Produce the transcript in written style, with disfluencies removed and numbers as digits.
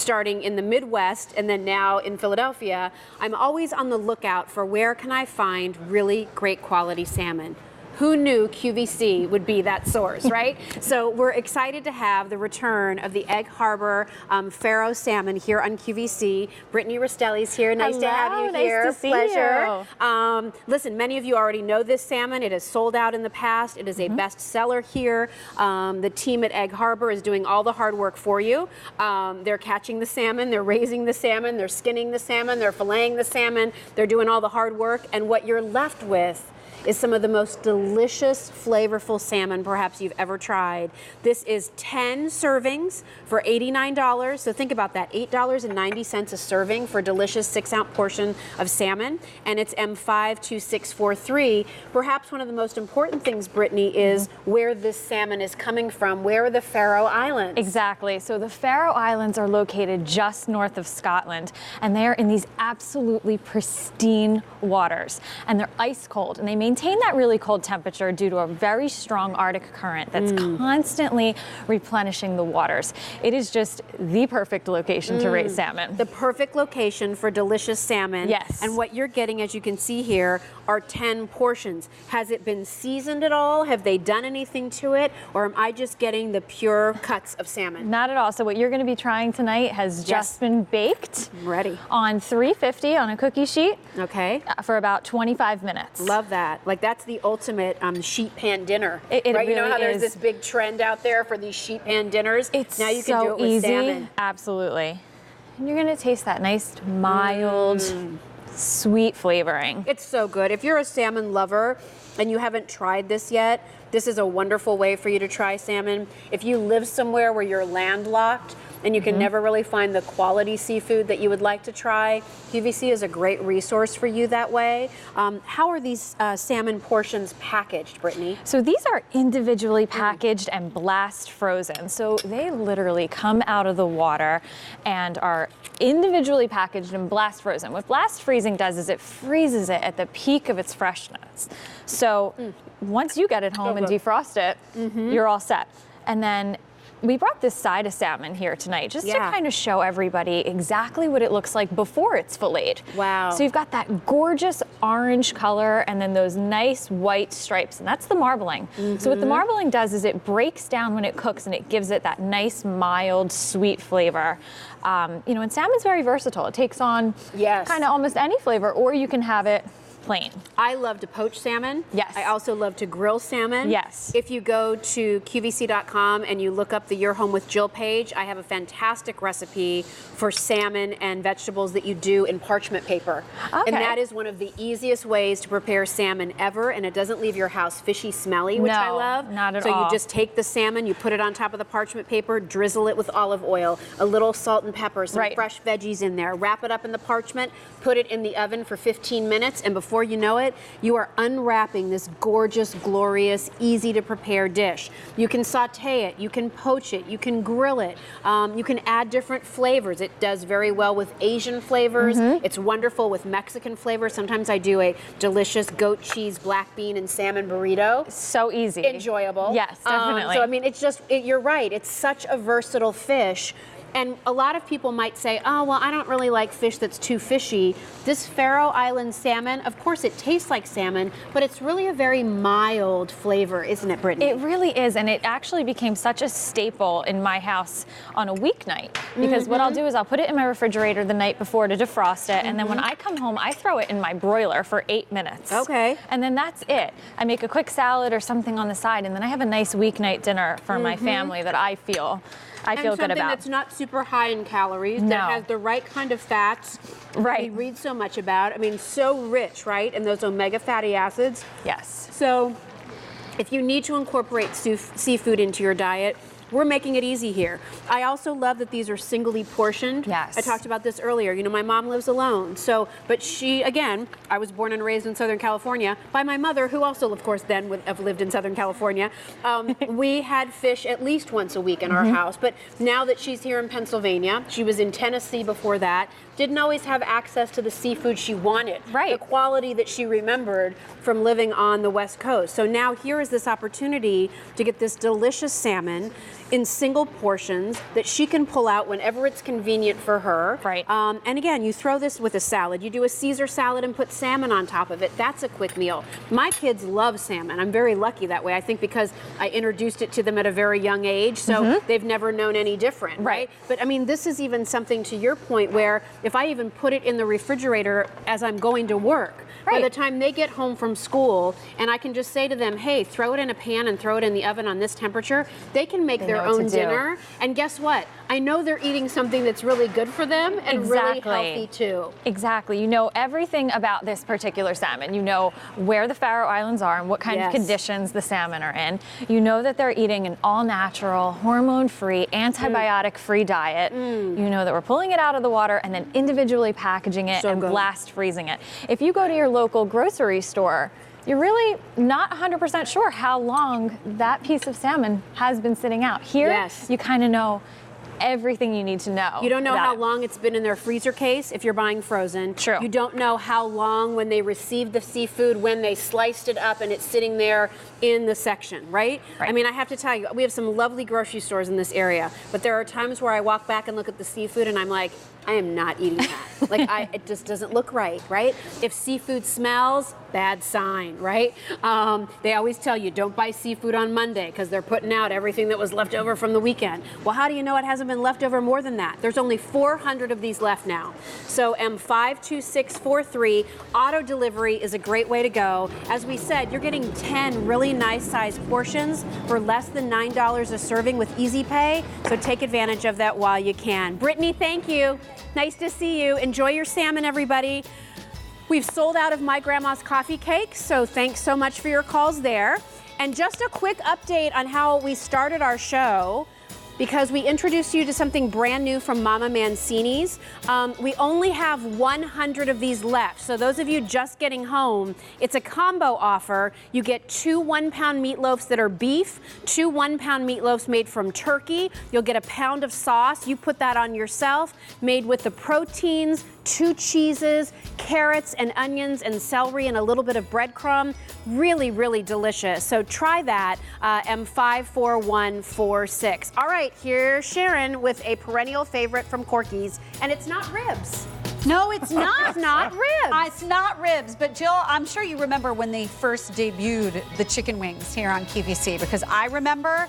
starting in the Midwest and then now in Philadelphia, I'm always on the lookout for where can I find really great quality salmon. Who knew QVC would be that source, right? So we're excited to have the return of the Egg Harbor Faroe salmon here on QVC. Brittany Rostelli's here. Nice to have you here. Nice to see Pleasure. you. Listen, many of you already know this salmon. It has sold out in the past. It is a bestseller here. The team at Egg Harbor is doing all the hard work for you. They're catching the salmon, they're raising the salmon, they're skinning the salmon, they're filleting the salmon, they're doing all the hard work, and what you're left with is some of the most delicious, flavorful salmon perhaps you've ever tried. This is 10 servings for $89. So think about that, $8.90 a serving for a delicious 6-ounce portion of salmon. And it's M52643. Perhaps one of the most important things, Brittany, is where this salmon is coming from. Where are the Faroe Islands? Exactly. So the Faroe Islands are located just north of Scotland, and they're in these absolutely pristine waters. And they're ice cold, and they maintain that really cold temperature due to a very strong Arctic current that's constantly replenishing the waters. It is just the perfect location to raise salmon. The perfect location for delicious salmon. Yes. And what you're getting, as you can see here, are 10 portions. Has it been seasoned at all? Have they done anything to it? Or am I just getting the pure cuts of salmon? Not at all. So what you're going to be trying tonight has just been baked. I'm ready. On 350 on a cookie sheet. Okay. For about 25 minutes. Love that. Like that's the ultimate sheet pan dinner. It right? really You know how there's is. this big trend out there for these sheet pan dinners? It's now you so can do it with easy. salmon. Absolutely. And you're going to taste that nice, mild, sweet flavoring. It's so good. If you're a salmon lover and you haven't tried this yet, this is a wonderful way for you to try salmon. If you live somewhere where you're landlocked and you can never really find the quality seafood that you would like to try, QVC is a great resource for you that way. How are these salmon portions packaged, Brittany? So these are individually packaged and blast frozen. So they literally come out of the water and are individually packaged and blast frozen. What blast freezing does is it freezes it at the peak of its freshness. So once you get it home and defrost it, you're all set. And then we brought this side of salmon here tonight just to kind of show everybody exactly what it looks like before it's filleted. Wow. So you've got that gorgeous orange color and then those nice white stripes, and that's the marbling. So what the marbling does is it breaks down when it cooks and it gives it that nice, mild, sweet flavor. You know, and salmon's very versatile. It takes on kind of almost any flavor, or you can have it plain. I love to poach salmon. Yes. I also love to grill salmon. Yes. If you go to QVC.com and you look up the Your Home with Jill page, I have a fantastic recipe for salmon and vegetables that you do in parchment paper. Okay. And that is one of the easiest ways to prepare salmon ever, and it doesn't leave your house fishy smelly, which I love. Not at all. So you all. just take the salmon, you put it on top of the parchment paper, drizzle it with olive oil, a little salt and pepper, some fresh veggies in there, wrap it up in the parchment, put it in the oven for 15 minutes, and before you know it, you are unwrapping this gorgeous, glorious, easy to prepare dish. You can saute it, you can poach it, you can grill it, you can add different flavors. It does very well with Asian flavors. It's wonderful with Mexican flavors. Sometimes I do a delicious goat cheese, black bean, and salmon burrito. So easy. Enjoyable. Yes, definitely. So I mean, it's just, you're right, it's such a versatile fish. And a lot of people might say, oh, well, I don't really like fish that's too fishy. This Faroe Island salmon, of course it tastes like salmon, but it's really a very mild flavor, isn't it, Brittany? It really is, and it actually became such a staple in my house on a weeknight, because what I'll do is I'll put it in my refrigerator the night before to defrost it, and then when I come home, I throw it in my broiler for 8 minutes. Okay. And then that's it. I make a quick salad or something on the side, and then I have a nice weeknight dinner for my family that I feel good about. Something that's not super high in calories, that has the right kind of fats. We read so much about. I mean, so rich, right? And those omega fatty acids. Yes. So if you need to incorporate seafood into your diet, we're making it easy here. I also love that these are singly portioned. Yes. I talked about this earlier. You know, my mom lives alone. So, but she, again, I was born and raised in Southern California by my mother, who also, of course, then would have lived in Southern California. We had fish at least once a week in our house. But now that she's here in Pennsylvania, she was in Tennessee before that, didn't always have access to the seafood she wanted. The quality that she remembered from living on the West Coast. So now here is this opportunity to get this delicious salmon. in single portions that she can pull out whenever it's convenient for her. Right. And again, you throw this with a salad. You do a Caesar salad and put salmon on top of it. That's a quick meal. My kids love salmon. I'm very lucky that way. I think because I introduced it to them at a very young age, so they've never known any different, right? But I mean, this is even something, to your point, where if I even put it in the refrigerator as I'm going to work, by the time they get home from school, and I can just say to them, hey, throw it in a pan and throw it in the oven on this temperature, they can make their own dinner. And guess what? I know they're eating something that's really good for them and really healthy too. Exactly. You know everything about this particular salmon. You know where the Faroe Islands are and what kind of conditions the salmon are in. You know that they're eating an all-natural, hormone-free, antibiotic-free diet. You know that we're pulling it out of the water and then individually packaging it and blast freezing it. If you go to your local grocery store, you're really not 100% sure how long that piece of salmon has been sitting out. Here, you kind of know everything you need to know. You don't know how long it's been in their freezer case if you're buying frozen. True. You don't know how long when they received the seafood, when they sliced it up and it's sitting there in the section, right? I mean, I have to tell you, we have some lovely grocery stores in this area, but there are times where I walk back and look at the seafood and I'm like, I am not eating that. Like, it just doesn't look right? If seafood smells, bad sign, right? They always tell you, don't buy seafood on Monday because they're putting out everything that was left over from the weekend. Well, how do you know it hasn't been left over more than that? There's only 400 of these left now. So M52643, auto delivery is a great way to go. As we said, you're getting 10 really nice sized portions for less than $9 a serving with Easy Pay. So take advantage of that while you can. Brittany, thank you. Nice to see you. Enjoy your salmon, everybody. We've sold out of My Grandma's Coffee Cakes, so thanks so much for your calls there. And just a quick update on how we started our show, because we introduced you to something brand new from Mama Mancini's. We only have 100 of these left. So those of you just getting home, it's a combo offer. You get 2 1-pound meatloafs that are beef, 2 1-pound meatloafs made from turkey. You'll get a pound of sauce. You put that on yourself, made with the proteins, 2 cheeses, carrots and onions and celery and a little bit of breadcrumb. Really, really delicious. So try that, M54146. All right, here's Sharon with a perennial favorite from Corky's, and it's not ribs. No, it's not. It's not ribs. It's not ribs. But Jill, I'm sure you remember when they first debuted the chicken wings here on QVC, because I remember